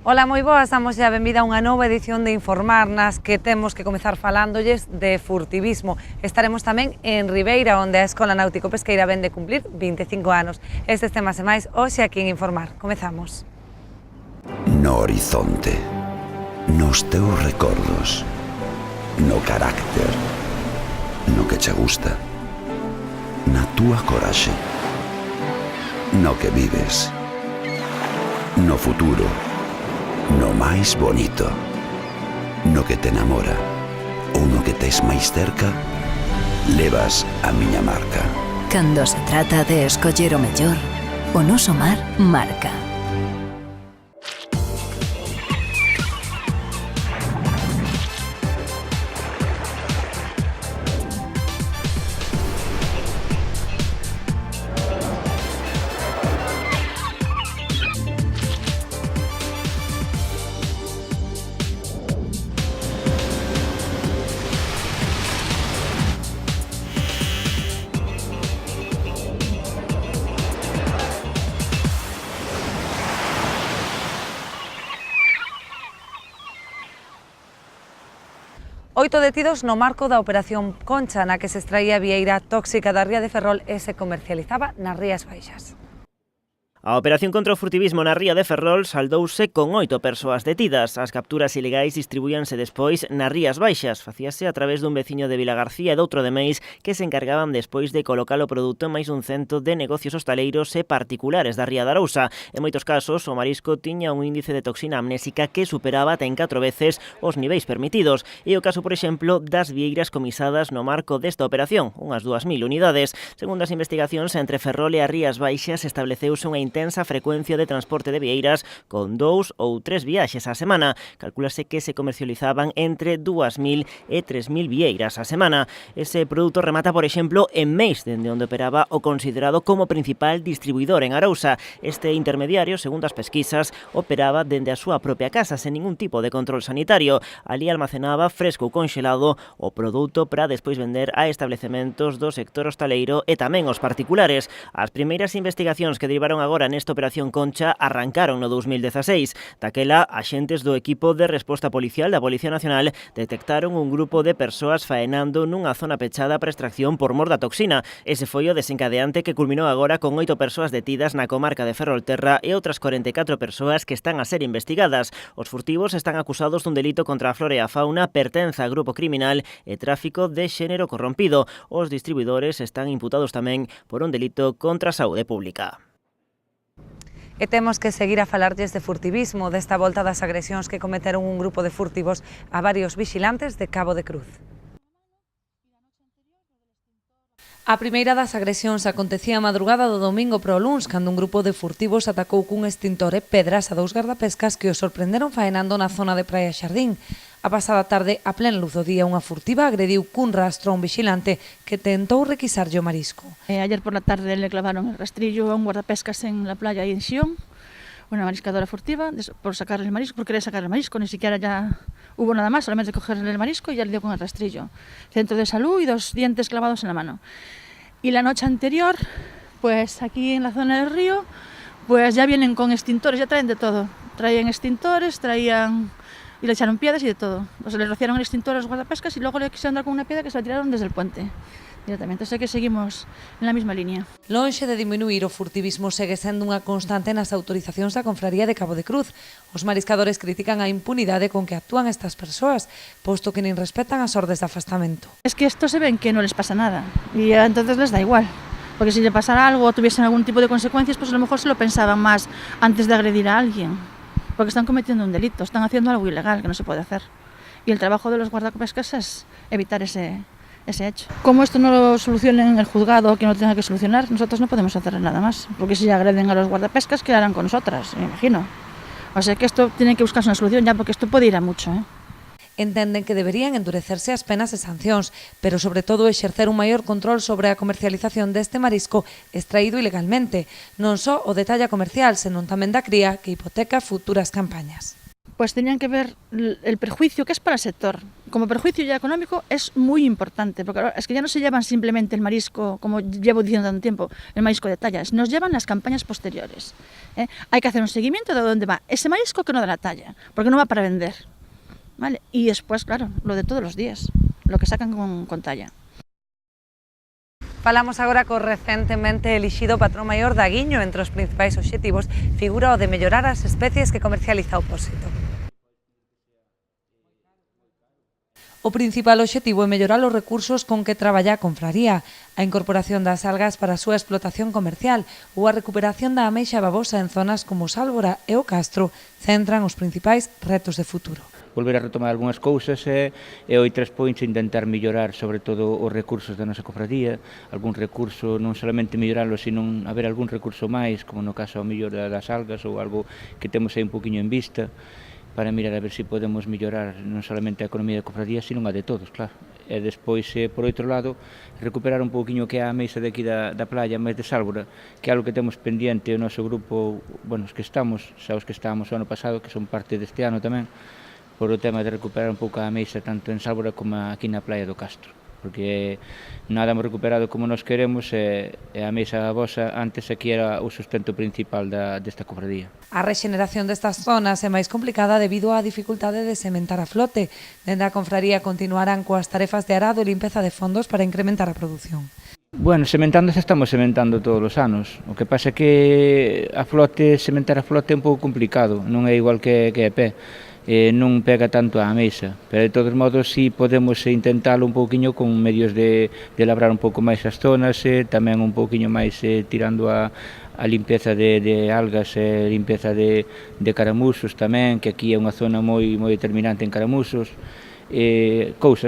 Ola, moi boas, damos xa benvida a unha nova edición de Informar nas que temos que comezar falándolles de furtivismo. Estaremos tamén en Ribeira, onde a Escola Náutico Pesqueira ven de cumplir 25 anos. Estes temas e máis hoxe aquí en Informar. Comezamos. No horizonte, nos teus recordos, no carácter, no que che gusta, na túa coraxe, no que vives, no futuro, no máis bonito, no que te enamora ou no que tes máis cerca, levas a miña marca. Cando se trata de escoller o mellor, o noso mar marca. Oito detidos no marco da Operación Concha, na que se extraía vieira tóxica da ría de Ferrol e se comercializaba nas Rías Baixas. A operación contra o furtivismo na ría de Ferrol saldouse con 8 persoas detidas. As capturas ilegais distribuíanse despois nas Rías Baixas. Facíase a través dun veciño de Vilagarcía e doutro de Meis que se encargaban despois de colocar o produto en máis dun cento de negocios hostaleiros e particulares da ría de Arousa. En moitos casos, o marisco tiña un índice de toxina amnésica que superaba ata en 4 veces os niveis permitidos. E o caso, por exemplo, das vieiras comisadas no marco desta operación, unhas 2000 unidades. Segundo as investigacións, entre Ferrol e as Rías Baixas estableceuse unha intensa frecuencia de transporte de vieiras con 2 ou 3 viaxes á semana. Calculase que se comercializaban entre 2000 e 3000 vieiras á semana. Ese produto remata, por exemplo, en Meis, dende onde operaba o considerado como principal distribuidor en Arousa. Este intermediario, segundo as pesquisas, operaba dende a súa propia casa, sen ningún tipo de control sanitario. Ali almacenaba fresco ou conxelado o produto para despois vender a establecementos do sector hostaleiro e tamén aos particulares. As primeiras investigacións que derivaron agora nesta Operación Concha arrancaron no 2016. Daquela, axentes do equipo de resposta policial da Policía Nacional detectaron un grupo de persoas faenando nunha zona pechada para extracción por mor da toxina. Ese foi o desencadeante que culminou agora con 8 persoas detidas na comarca de Ferrolterra e outras 44 persoas que están a ser investigadas. Os furtivos están acusados dun delito contra a flora e a fauna, pertenza a grupo criminal e tráfico de xénero corrompido. Os distribuidores están imputados tamén por un delito contra a saúde pública. E temos que seguir a falarlles de furtivismo, desta volta das agresións que cometeron un grupo de furtivos a varios vixilantes de Cabo de Cruz. A primeira das agresións acontecía a madrugada do domingo pro luns, cando un grupo de furtivos atacou cun extintor e pedras a 2 gardapescas que os sorprenderon faenando na zona de Praia Xardín. A pasada tarde, a plena luz do día, unha furtiva agrediu cun rastro a un vigilante que tentou requisarlle o marisco. Ayer por la tarde le clavaron el rastrillo a un guardapescas en la playa y en Xión, una mariscadora furtiva, por sacarle el marisco, por querer sacarle el marisco, ni siquiera ya hubo nada más, solamente cogerle el marisco y ya le dio con el rastrillo. Centro de salud y 2 dientes clavados en la mano. Y la noche anterior, pues aquí en la zona del río, pues ya vienen con extintores, ya traen de todo. Traían extintores, y le echaron piedras y de todo. O sea, le rociaron el extintor a los guardapescas y luego le quisieron dar con una piedra que se la tiraron desde el puente. Directamente, sé que seguimos en la misma línea. Lonxe de diminuir o furtivismo segue sendo unha constante nas autorizacións da Confraría de Cabo de Cruz. Os mariscadores critican a impunidade con que actúan estas persoas, posto que nin respetan as ordes de afastamento. Es que esto se ven que no les pasa nada y entonces les da igual. Porque si le pasara algo o tuviesen algún tipo de consecuencias, pues a lo mejor se lo pensaban más antes de agredir a alguien. Porque están cometiendo un delito, están haciendo algo ilegal que no se puede hacer. Y el trabajo de los guardapescas es evitar ese hecho. Como esto no lo solucionen en el juzgado, que no tenga que solucionar, nosotros no podemos hacer nada más. Porque si agreden a los guardapescas, ¿qué harán con nosotras? Me imagino. O sea que esto tiene que buscarse una solución ya, porque esto puede ir a mucho, Entenden que deberían endurecerse as penas e sancións, pero sobre todo exercer un maior control sobre a comercialización deste marisco extraído ilegalmente, non só o detalle comercial, senón tamén da cría que hipoteca futuras campañas. Pues tenían que ver el perjuicio que es para el sector. como perjuicio ya económico es muy importante, porque ahora es que ya no se llevan simplemente el marisco, como llevo diciendo tanto tiempo, el marisco de talla, nos llevan las campañas posteriores. Hay que hacer un seguimiento de dónde va ese marisco que no da la talla, porque no va para vender. ¿Vale? Y después, claro, lo de todos los días, lo que sacan con talla. Falamos agora co recentemente elixido patrón maior da Guiño. Entre os principais obxectivos figura o de mellorar as especies que comercializa o Pósito. O principal obxectivo é mellorar os recursos con que traballa a confraría, a incorporación das algas para a súa explotación comercial ou a recuperación da ameixa babosa en zonas como Sálvora e o Castro centran os principais retos de futuro. Volver a retomar algunhas cousas e o 3 points intentar mellorar sobre todo os recursos da nosa cofradía, algún recurso non solamente mellorarlo, sino haber algún recurso máis, como no caso ao mellor das algas ou algo que temos aí un poquinho en vista, para mirar a ver se podemos mellorar non solamente a economía da cofradía, sino a de todos, claro. E despois, por outro lado, recuperar un poquinho que é a mesa de aquí da playa, máis de Sálvora, que é algo que temos pendiente o noso grupo, bueno, os que estamos, xa os que estábamos o ano pasado, que son parte deste ano tamén, por o tema de recuperar un pouco a mesa tanto en Sálvora como aquí na playa do Castro, porque nada hemos recuperado como nos queremos e a mesa vosa antes aquí era o sustento principal desta cofradía. A rexeneración destas zonas é máis complicada debido á dificultade de sementar a flote. Dende a confraría continuarán coas tarefas de arado e limpeza de fondos para incrementar a produción. Bueno, sementando estamos sementando todos os anos. O que pasa é que sementar a flote é un pouco complicado, non é igual que a pé. Non pega tanto á mesa, pero de todos modos si podemos intentalo un pouquiño con medios de labrar un pouco máis as zonas, tamén un pouquiño máis tirando a limpeza de algas e limpeza de caramusos tamén, que aquí é unha zona moi determinante en caramusos,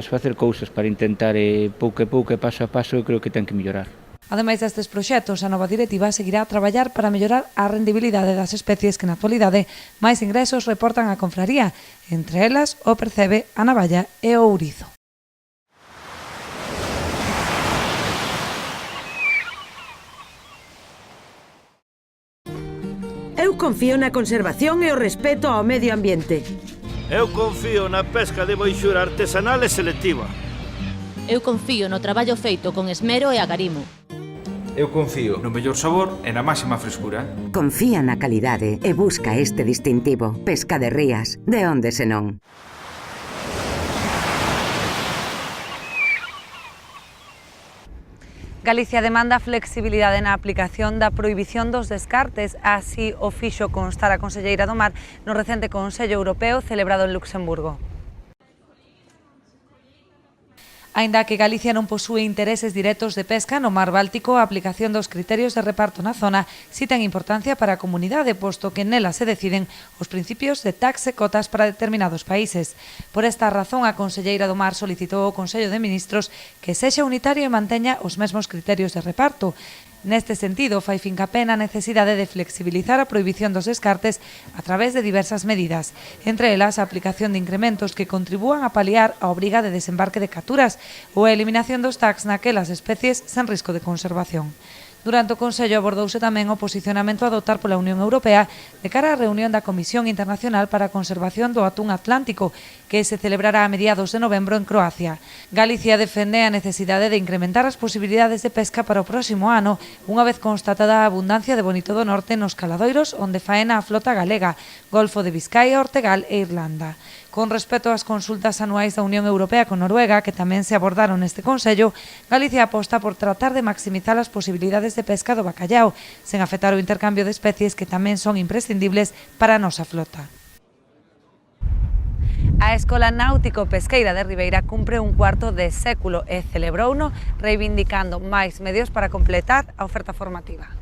facer cousas para intentar pouco a pouco, paso a paso, creo que ten que mellorar. Ademais destes proxectos, a nova directiva seguirá a traballar para mellorar a rendibilidade das especies que na actualidade máis ingresos reportan á confraría, entre elas o percebe a navalla e o ourizo. Eu confío na conservación e o respeto ao medio ambiente. Eu confío na pesca de boixura artesanal e selectiva. Eu confío no traballo feito con esmero e agarimo. Eu confío no mellor sabor e na máxima frescura. Confía na calidade e busca este distintivo. Pesca de rías, de onde senón. Galicia demanda flexibilidade na aplicación da prohibición dos descartes, así o fixo constar a conselleira do Mar no recente Consello Europeo celebrado en Luxemburgo. Aínda que Galicia non posúe intereses directos de pesca no Mar Báltico, a aplicación dos criterios de reparto na zona si ten importancia para a comunidade, posto que nela se deciden os principios de tax e cotas para determinados países. Por esta razón, a conselleira do Mar solicitou ao Consello de Ministros que sexa unitario e manteña os mesmos criterios de reparto. Neste sentido, fai fincapé na necesidade de flexibilizar a prohibición dos descartes a través de diversas medidas, entre elas a aplicación de incrementos que contribúan a paliar a obriga de desembarque de capturas ou a eliminación dos tax naquelas especies sen risco de conservación. Durante o Consello abordouse tamén o posicionamento a adoptar pola Unión Europea de cara á reunión da Comisión Internacional para a Conservación do Atún Atlántico, que se celebrará a mediados de novembro en Croacia. Galicia defende a necesidade de incrementar as posibilidades de pesca para o próximo ano, unha vez constatada a abundancia de bonito do norte nos caladoiros onde faena a flota galega, Golfo de Vizcaya, Ortegal e Irlanda. Con respecto ás consultas anuais da Unión Europea con Noruega, que tamén se abordaron neste Consello, Galicia aposta por tratar de maximizar as posibilidades de pesca do bacallao, sen afectar o intercambio de especies que tamén son imprescindibles para a nosa flota. A Escola Náutico Pesqueira de Ribeira cumpre un cuarto de século e celebrouno reivindicando máis medios para completar a oferta formativa.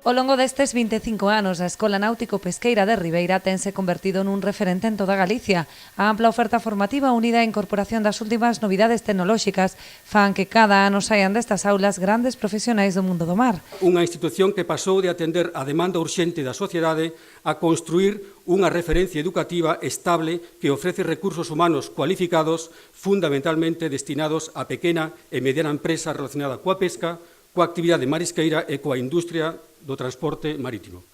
Ao longo destes 25 anos, a Escola Náutico Pesqueira de Ribeira tense convertido nun referente en toda Galicia. A ampla oferta formativa unida á incorporación das últimas novidades tecnolóxicas fan que cada ano saian destas aulas grandes profesionais do mundo do mar. Unha institución que pasou de atender a demanda urxente da sociedade a construir unha referencia educativa estable que ofrece recursos humanos cualificados fundamentalmente destinados á pequena e mediana empresa relacionada coa pesca, coa actividade marisqueira e coa industria do transporte marítimo.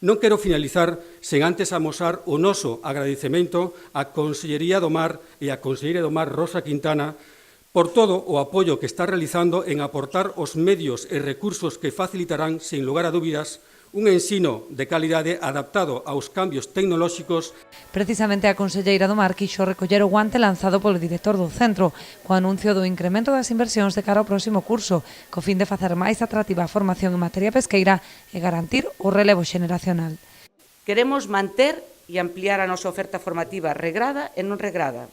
Non quero finalizar sen antes amosar o noso agradecemento á Consellería do Mar e á Conselleira do Mar Rosa Quintana por todo o apoio que está realizando en aportar os medios e recursos que facilitarán, sen lugar a dúbidas, un ensino de calidade adaptado aos cambios tecnolóxicos. Precisamente a Conselleira do Mar quixo recoller o guante lanzado polo director do centro, co anuncio do incremento das inversións de cara ao próximo curso, co fin de facer máis atractiva a formación en materia pesqueira e garantir o relevo xeneracional. Queremos manter e ampliar a nosa oferta formativa regrada e non regrada.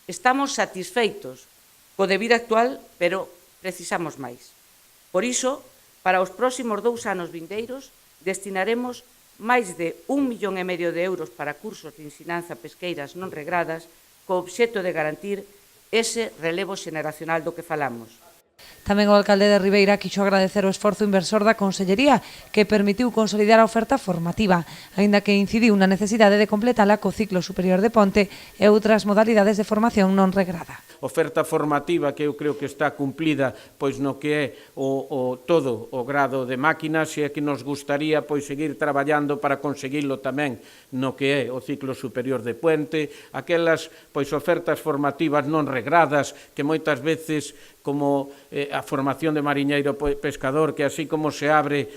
Estamos satisfeitos co debido actual, pero precisamos máis. Por iso, para os próximos 2 anos vindeiros, destinaremos máis de 1,5 millón de euros para cursos de ensinanza pesqueiras non regradas co obxecto de garantir ese relevo xeneracional do que falamos. Tamén o alcalde de Ribeira quixo agradecer o esforzo inversor da Consellería que permitiu consolidar a oferta formativa, aínda que incidiu na necesidade de completala co ciclo superior de Ponte e outras modalidades de formación non regrada. Oferta formativa que eu creo que está cumplida pois no que é todo o grado de máquinas e é que nos gustaría pois seguir traballando para conseguirlo tamén no que é o ciclo superior de Puente, aquelas pois ofertas formativas non regradas que moitas veces como a formación de mariñeiro pescador, que así como se abre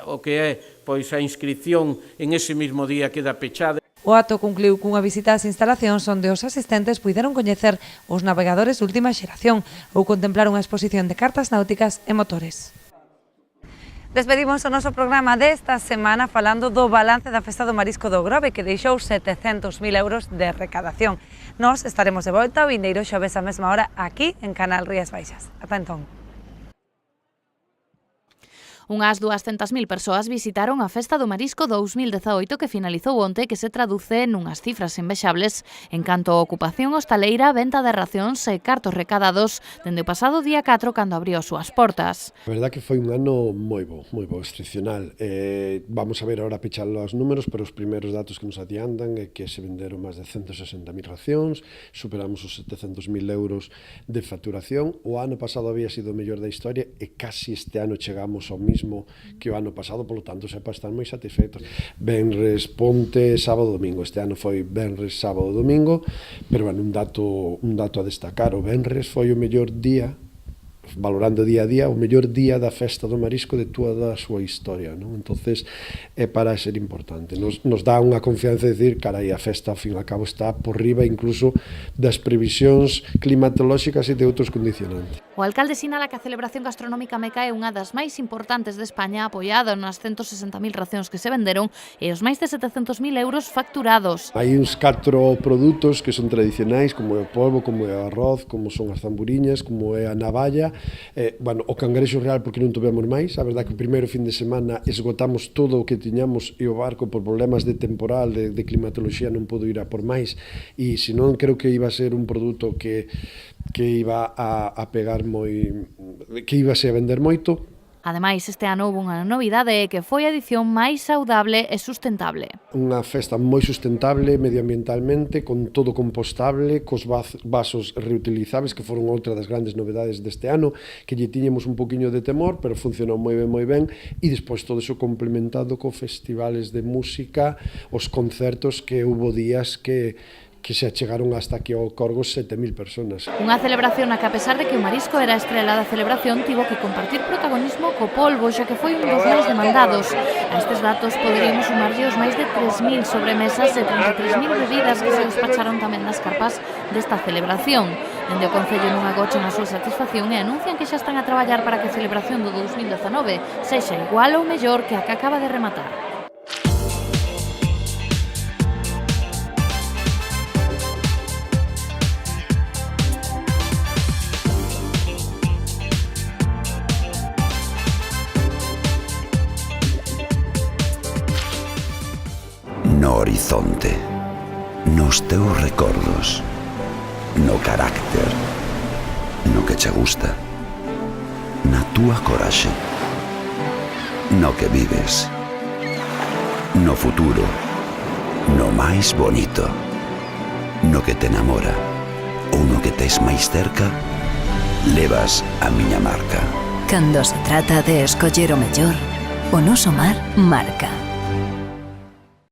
o que é pois a inscripción en ese mismo día queda pechada. O acto concluiu cunha visita ás instalacións onde os asistentes puideron coñecer os navegadores de última xeración ou contemplar unha exposición de cartas náuticas e motores. Despedimos o noso programa desta semana falando do balance da Festa do Marisco do Grove, que deixou 700.000 euros de recadación. Nós estaremos de volta o vindeiro xoves á mesma hora aquí en Canal Rías Baixas. Ata entón. Unhas 200.000 persoas visitaron a Festa do Marisco 2018 que finalizou onte, que se traduce nunhas cifras envexables en canto a ocupación hostaleira, venta de racións e cartos recadados dende o pasado día 4 cando abriu as súas portas. A verdad que foi un ano moi bo, excepcional. Vamos a ver agora pechar os números, pero os primeiros datos que nos adiantan é que se venderon máis de 160.000 racións, superamos os 700.000 euros de facturación. O ano pasado había sido o mellor da historia e casi este ano chegamos ao mismo que o ano pasado, polo tanto, se para estar moi satisfeitos. Venres, Ponte, sábado, domingo. Este ano foi venres, sábado, domingo, pero bueno, un dato a destacar. O venres foi o mellor día, valorando día a día, o mellor día da Festa do Marisco de toda a súa historia, non? Entonces, é para ser importante. Nos dá unha confianza de decir, carai, a festa, ao fin e ao cabo, está por riba incluso das previsións climatolóxicas e de outros condicionantes. O alcalde sinala que a celebración gastronómica meca é unha das máis importantes de España, apoiada nas 160.000 racións que se venderon e os máis de 700.000 euros facturados. Hai uns 4 produtos que son tradicionais, como é o polvo, como é o arroz, como son as zamburiñas, como é a navalla. O cangrexo real porque non tuvemos máis. A verdade que o primeiro fin de semana esgotamos todo o que tiñamos e o barco por problemas de temporal, de climatoloxía, non pudo ir a por máis, e senón creo que iba a ser un produto que iba a pegar que iba a vender moito. Ademais, este ano houve unha novidade que foi a edición máis saudable e sustentable. Unha festa moi sustentable medioambientalmente, con todo compostable, cos vasos reutilizables, que foron outra das grandes novedades deste ano, que lle tiñemos un poquinho de temor, pero funcionou moi ben, e despois todo iso complementado co festivales de música, os concertos que houve días que se achegaron hasta aquí ao Corgos 7.000 personas. Unha celebración na que, a pesar de que o marisco era a estrela da celebración, tivo que compartir protagonismo co polvo, xa que foi un dos máis demandados. A estes datos poderíamos sumarlle os máis de 3.000 sobremesas e 33.000 bebidas que se despacharon tamén nas carpas desta celebración. Dende o Concello non agochan a súa satisfacción e anuncian que xa están a traballar para que a celebración do 2019 sexa igual ou mellor que a que acaba de rematar. No horizonte, nos teus recordos, no carácter, no que che gusta, na túa coraxe, no que vives, no futuro, no máis bonito, no que te enamora ou no que tes máis cerca, levas a miña marca. Cando se trata de escoller o mellor, o noso mar marca.